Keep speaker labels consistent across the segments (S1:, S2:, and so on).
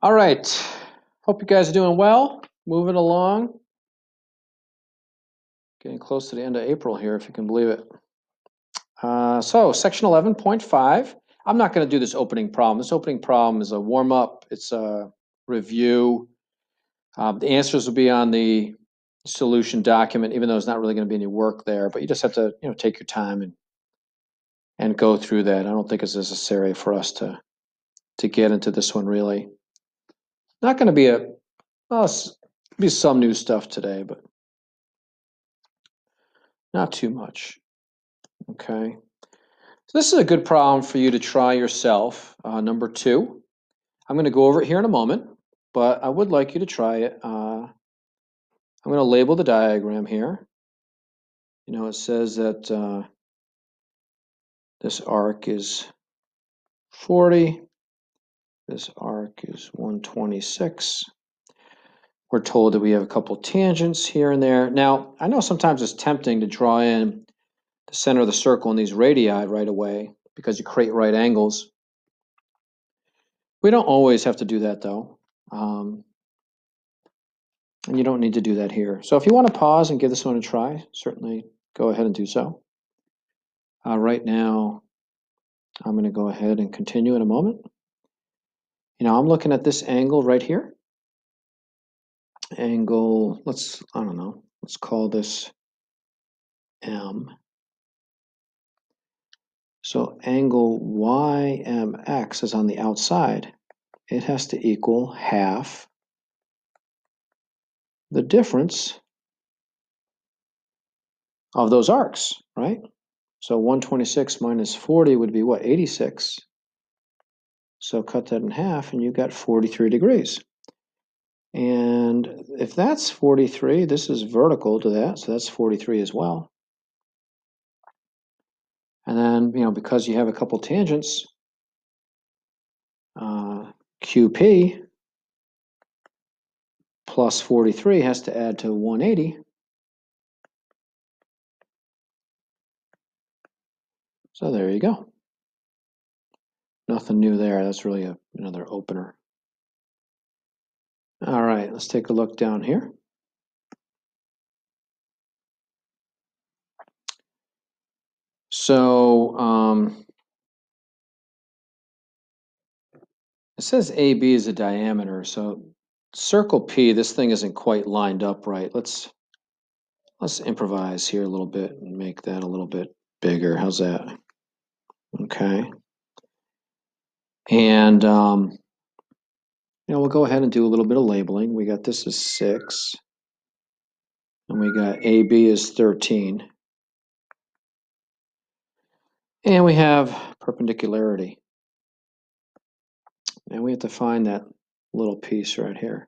S1: All right. Hope you guys are doing well. Moving along. Getting close to the end of April here, if you can believe it. So, section 11.5. I'm not going to do this opening problem. This opening problem is a warm-up. It's a review. The answers will be on the solution document, even though there's not really going to be any work there. But you just have to, take your time and go through that. I don't think it's necessary for us to get into this one really. Not going to be be some new stuff today, but not too much. Okay. So this is a good problem for you to try yourself. Number 2. I'm going to go over it here in a moment, but I would like you to try it. I'm going to label the diagram here. It says that this arc is 40. This arc is 126. We're told that we have a couple tangents here and there. Now, I know sometimes it's tempting to draw in the center of the circle and these radii right away because you create right angles. We don't always have to do that, though. And you don't need to do that here. So if you want to pause and give this one a try, certainly go ahead and do so. Right now, I'm going to go ahead and continue in a moment. I'm looking at this angle right here. Angle, let's call this M. So angle YMX is on the outside. It has to equal half the difference of those arcs, right? So 126 minus 40 would be what, 86? So cut that in half and you got 43 degrees. And if that's 43, this is vertical to that, so that's 43 as well. And then, because you have a couple tangents, QP plus 43 has to add to 180. So there you go. Nothing new there. That's really another opener. All right, let's take a look down here. So it says AB is a diameter. So circle P, this thing isn't quite lined up right. Let's improvise here a little bit and make that a little bit bigger. How's that? Okay. And we'll go ahead and do a little bit of labeling. We got this as 6, and we got AB is 13. And we have perpendicularity. And we have to find that little piece right here.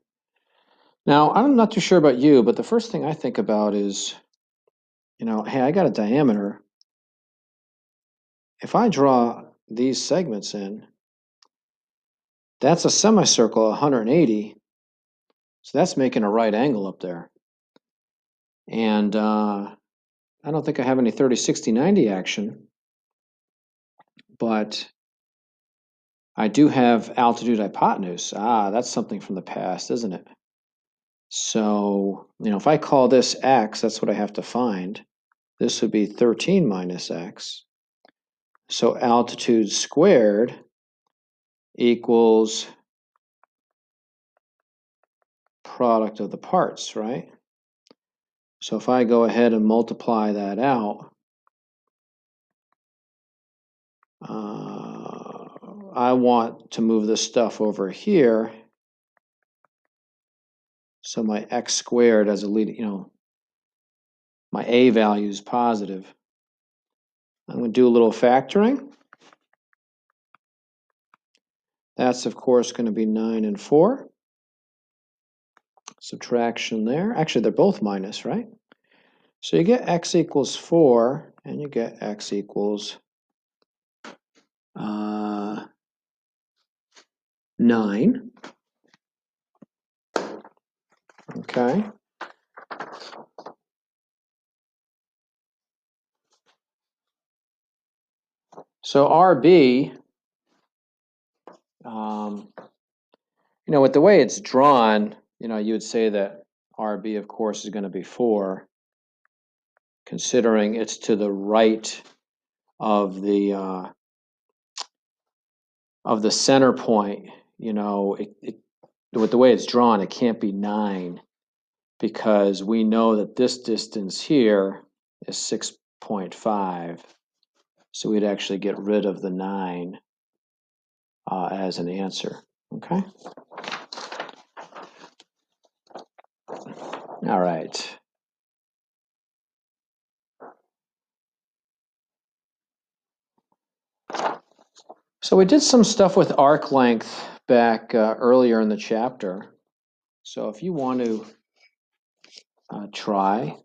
S1: Now, I'm not too sure about you, but the first thing I think about is, hey, I got a diameter. If I draw these segments in, that's a semicircle, 180. So that's making a right angle up there. And I don't think I have any 30, 60, 90 action, but I do have altitude hypotenuse. That's something from the past, isn't it? So, if I call this x, that's what I have to find. This would be 13 minus x. So altitude squared equals product of the parts, right? So if I go ahead and multiply that out, I want to move this stuff over here. So my x squared as a leading, my a value is positive. I'm going to do a little factoring. That's, of course, going to be 9 and 4. Subtraction there. Actually, they're both minus, right? So you get x equals 4, and you get x equals 9. Okay. So RB With the way it's drawn, you would say that RB, of course, is going to be 4, considering it's to the right of the center point. With the way it's drawn, it can't be 9 because we know that this distance here is 6.5. So we'd actually get rid of the 9 as an answer. Okay. All right. So we did some stuff with arc length back earlier in the chapter. So if you want to try,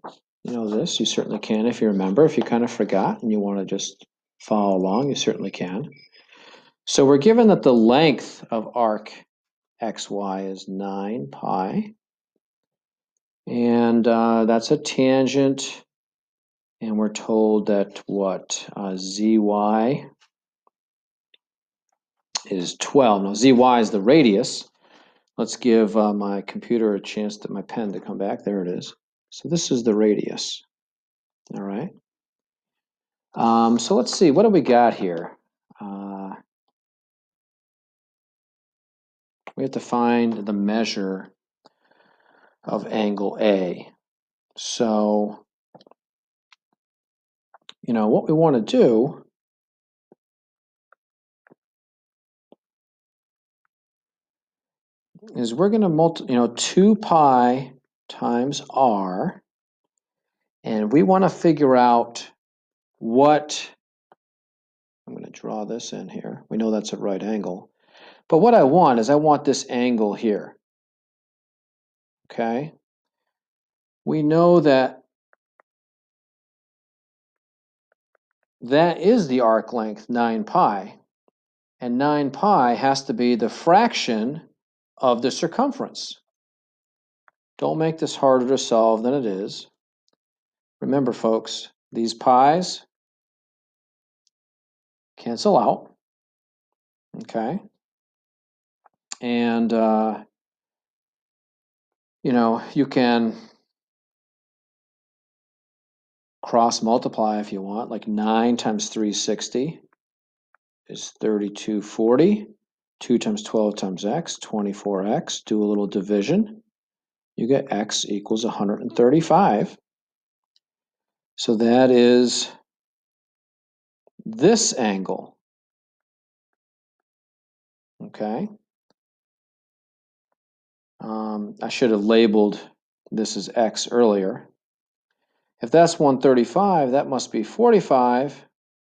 S1: this, you certainly can if you remember. If you kind of forgot and you want to just follow along, you certainly can. So we're given that the length of arc xy is 9 pi. And that's a tangent. And we're told that what? Zy is 12. Now, zy is the radius. Let's give my computer a chance my pen to come back. There it is. So this is the radius. All right. So let's see. What do we got here? We have to find the measure of angle A. So, what we want to do is we're going to multiply, 2 pi times r, and we want to figure out what, I'm going to draw this in here. We know that's a right angle. But what I want is I want this angle here. Okay? We know that that is the arc length, 9 pi. And 9 pi has to be the fraction of the circumference. Don't make this harder to solve than it is. Remember, folks, these pi's cancel out. Okay? And, you can cross multiply if you want, like 9 times 360 is 3240. 2 times 12 times x, 24x. Do a little division. You get x equals 135. So that is this angle. Okay. I should have labeled this as x earlier. If that's 135, that must be 45.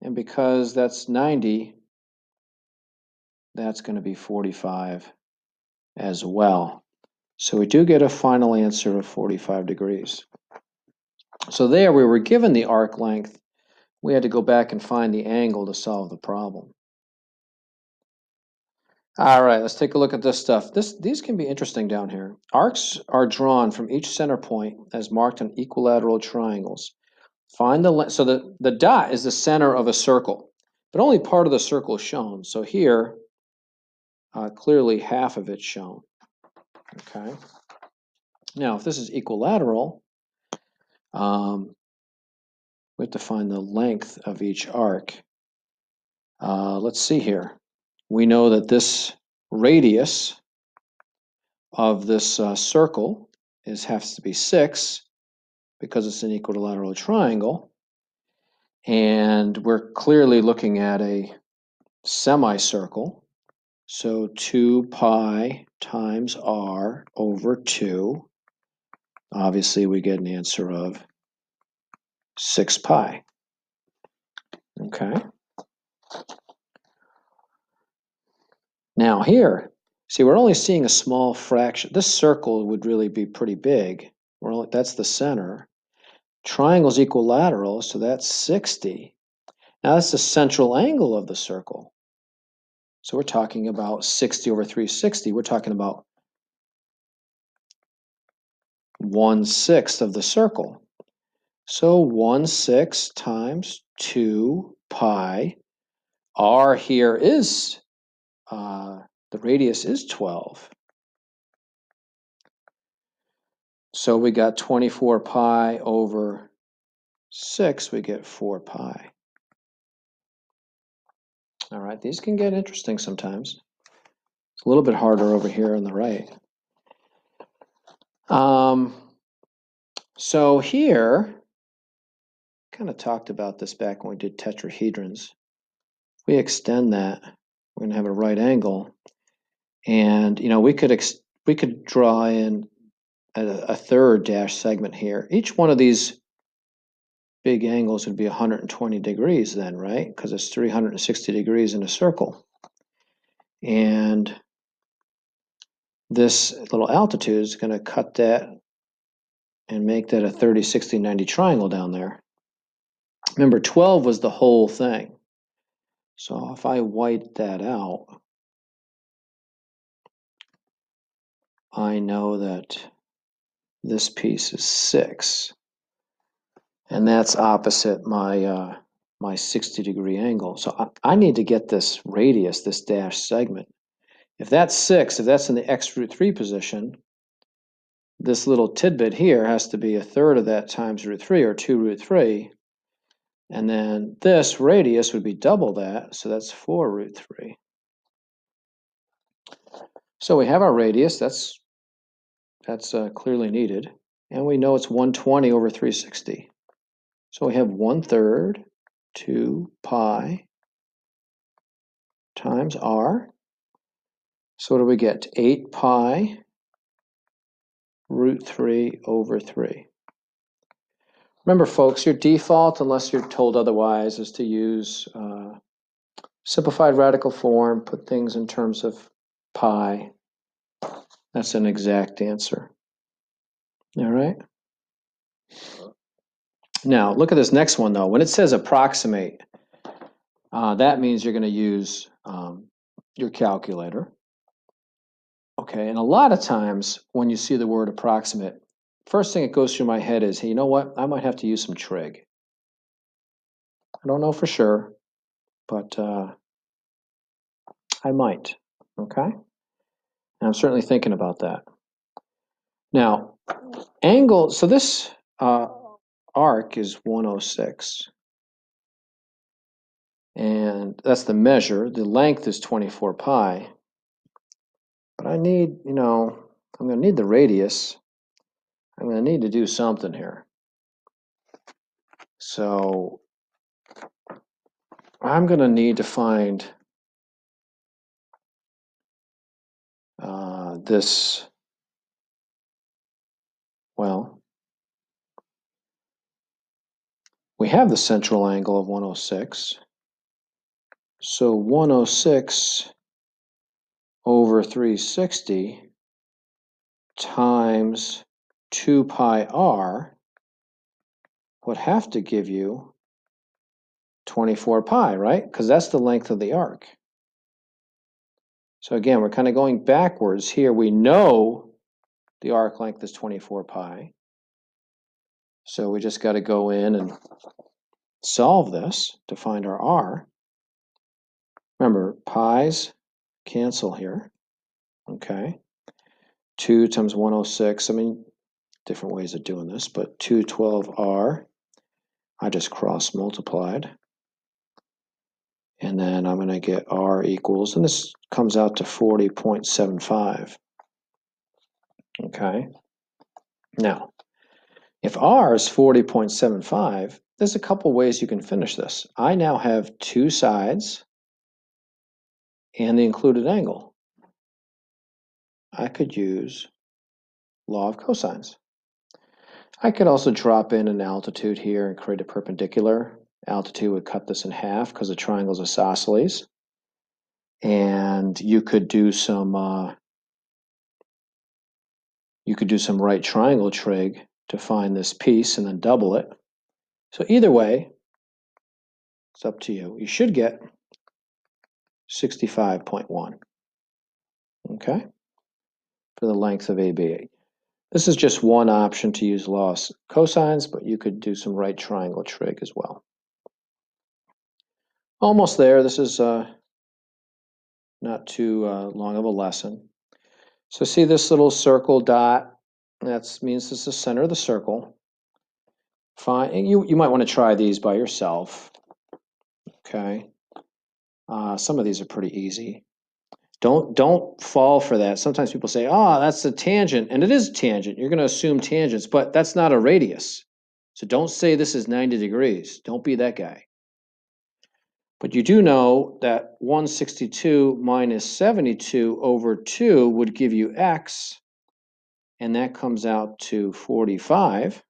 S1: And because that's 90, that's going to be 45 as well. So we do get a final answer of 45 degrees. So there we were given the arc length. We had to go back and find the angle to solve the problem. All right, let's take a look at this stuff. These can be interesting down here. Arcs are drawn from each center point as marked on equilateral triangles. Find the length. So the dot is the center of a circle, but only part of the circle is shown. So here, clearly half of it's shown. Okay. Now, if this is equilateral, we have to find the length of each arc. Let's see here. We know that this radius of this circle has to be 6 because it's an equilateral triangle. And we're clearly looking at a semicircle. So 2 pi times r over 2. Obviously, we get an answer of 6 pi. Okay. Now here, see, we're only seeing a small fraction. This circle would really be pretty big. That's the center. Triangle's equilateral, so that's 60. Now that's the central angle of the circle. So we're talking about 60 over 360. We're talking about 1/6 of the circle. So 1/6 times 2 pi. R here is, the radius is 12. So we got 24 pi over 6, we get 4 pi. All right, these can get interesting sometimes. It's a little bit harder over here on the right. So here, kind of talked about this back when we did tetrahedrons. If we extend that, we're going to have a right angle, and we could draw in a third dash segment here. Each one of these big angles would be 120 degrees then, right? Because it's 360 degrees in a circle. And this little altitude is going to cut that and make that a 30, 60, 90 triangle down there. Remember, 12 was the whole thing. So if I white that out, I know that this piece is 6. And that's opposite my 60-degree angle. So I need to get this radius, this dash segment. If that's 6, if that's in the x root 3 position, this little tidbit here has to be a third of that times root 3, or 2 root 3. And then this radius would be double that, so that's 4 root 3. So we have our radius, that's clearly needed. And we know it's 120 over 360. So we have 1/3, 2 pi times r. So what do we get? 8 pi root 3 over 3. Remember, folks, your default, unless you're told otherwise, is to use simplified radical form, put things in terms of pi. That's an exact answer. All right? Now, look at this next one, though. When it says approximate, that means you're going to use your calculator. Okay, and a lot of times when you see the word approximate, first thing that goes through my head is, hey, you know what? I might have to use some trig. I don't know for sure, but I might. Okay? And I'm certainly thinking about that. Now, angle, so this arc is 106. And that's the measure. The length is 24 pi. But I need, I'm going to need the radius. I'm going to need to do something here. So I'm going to need to find this, well, we have the central angle of 106. So 106 over 360 times 2 pi r would have to give you 24 pi, right? Because that's the length of the arc. So again, we're kind of going backwards here. We know the arc length is 24 pi. So we just got to go in and solve this to find our r. Remember, pi's cancel here. Okay. 2 times 106. I mean, different ways of doing this, but 212r. I just cross multiplied. And then I'm going to get r equals, and this comes out to 40.75. Okay. Now, if r is 40.75, there's a couple ways you can finish this. I now have two sides and the included angle. I could use law of cosines. I could also drop in an altitude here and create a perpendicular. Altitude would cut this in half because the triangle's isosceles. And you could do some right triangle trig to find this piece and then double it. So either way, it's up to you. You should get 65.1. Okay? For the length of AB. This is just one option to use law of cosines, but you could do some right triangle trig as well. Almost there. This is not too long of a lesson. So see this little circle dot That means it's the center of the circle. Fine. You might want to try these by yourself. Okay. Some of these are pretty easy. Don't fall for that. Sometimes people say, "Oh, that's a tangent," and it is a tangent. You're going to assume tangents, but that's not a radius. So don't say this is 90 degrees. Don't be that guy. But you do know that 162 minus 72 over 2 would give you x, and that comes out to 45.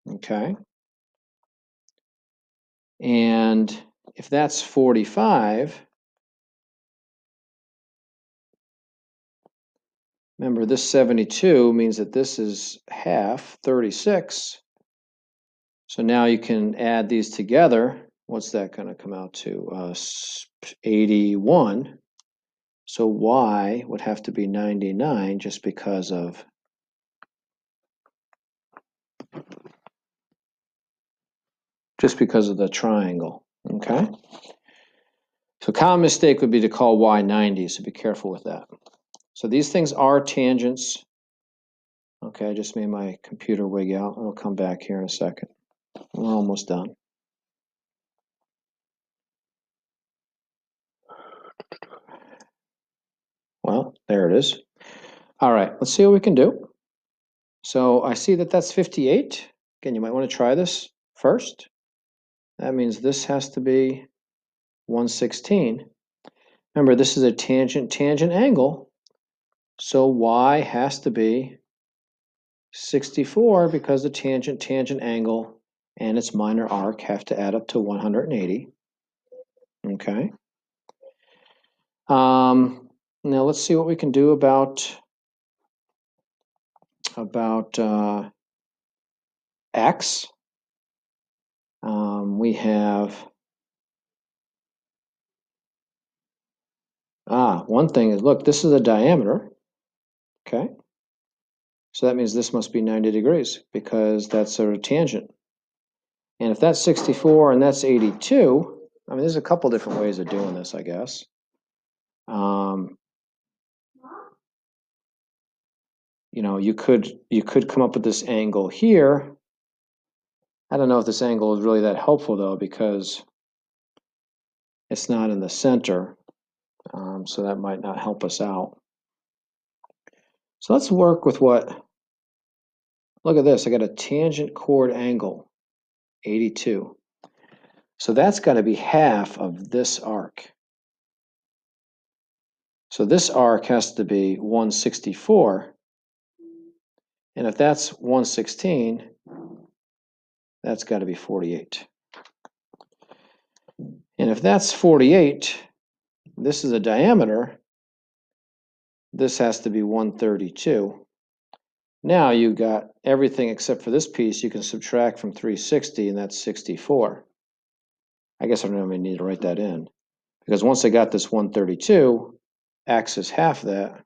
S1: Okay. And if that's 45, remember this 72 means that this is half, 36. So now you can add these together. What's that going to come out to? 81. So y would have to be 99 just because of the triangle. Okay. So common mistake would be to call y 90. So be careful with that. So these things are tangents. Okay, I just made my computer wig out. I'll come back here in a second. We're almost done. Well, there it is. All right, let's see what we can do. So I see that that's 58. Again, you might want to try this first. That means this has to be 116. Remember, this is a tangent angle. So y has to be 64 because the tangent angle and its minor arc have to add up to 180. Okay. Now let's see what we can do about x. We have one thing is, look, this is a diameter. Okay. So that means this must be 90 degrees because that's a tangent. And if that's 64 and that's 82, I mean, there's a couple different ways of doing this, I guess. You know, you could come up with this angle here. I don't know if this angle is really that helpful though, because it's not in the center. So that might not help us out. So let's work with what, look at this, I got a tangent chord angle, 82. So that's got to be half of this arc. So this arc has to be 164. And if that's 116, that's got to be 48. And if that's 48, this is a diameter, this has to be 132. Now you got everything except for this piece you can subtract from 360, and that's 64. I guess I don't even need to write that in, because once I got this 132, x is half that,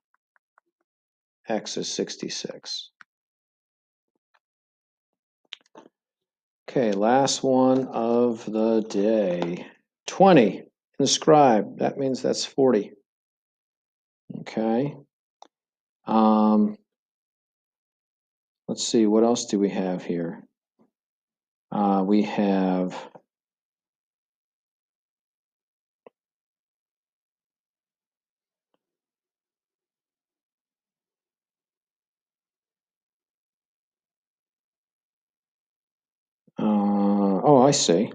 S1: x is 66. Okay, last one of the day. 20 inscribed, that means that's 40. Okay. Let's see, what else do we have here? We have oh, I see.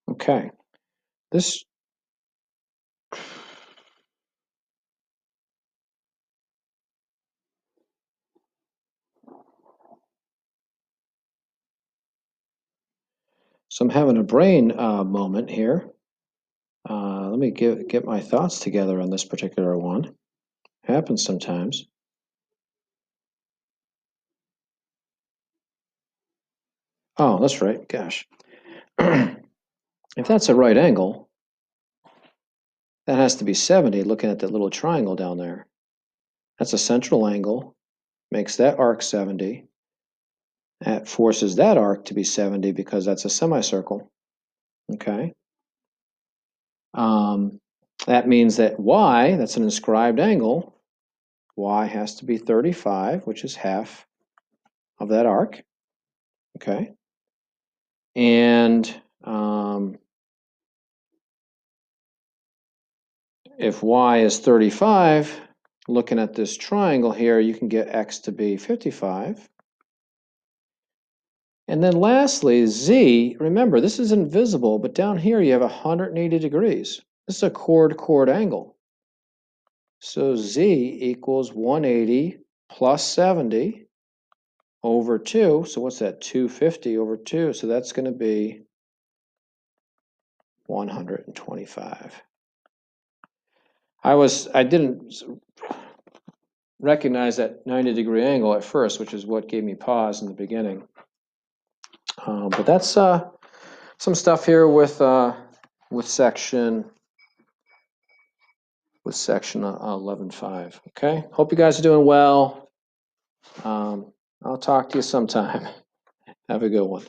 S1: Okay. This So I'm having a brain moment here. Let me get my thoughts together on this particular one. Happens sometimes. Oh, that's right. Gosh. If that's a right angle, that has to be 70, looking at that little triangle down there. That's a central angle, makes that arc 70. That forces that arc to be 70 because that's a semicircle. Okay. That means that y, that's an inscribed angle, y has to be 35, which is half of that arc, okay? And if y is 35, looking at this triangle here, you can get x to be 55. And then lastly, z, remember, this is invisible, but down here you have 180 degrees. This is a chord-chord angle. So z equals 180 plus 70 over 2. So what's that? 250 over 2. So that's going to be 125. I didn't recognize that 90-degree angle at first, which is what gave me pause in the beginning. But that's some stuff here with section 11.5. Okay, hope you guys are doing well. I'll talk to you sometime. Have a good one.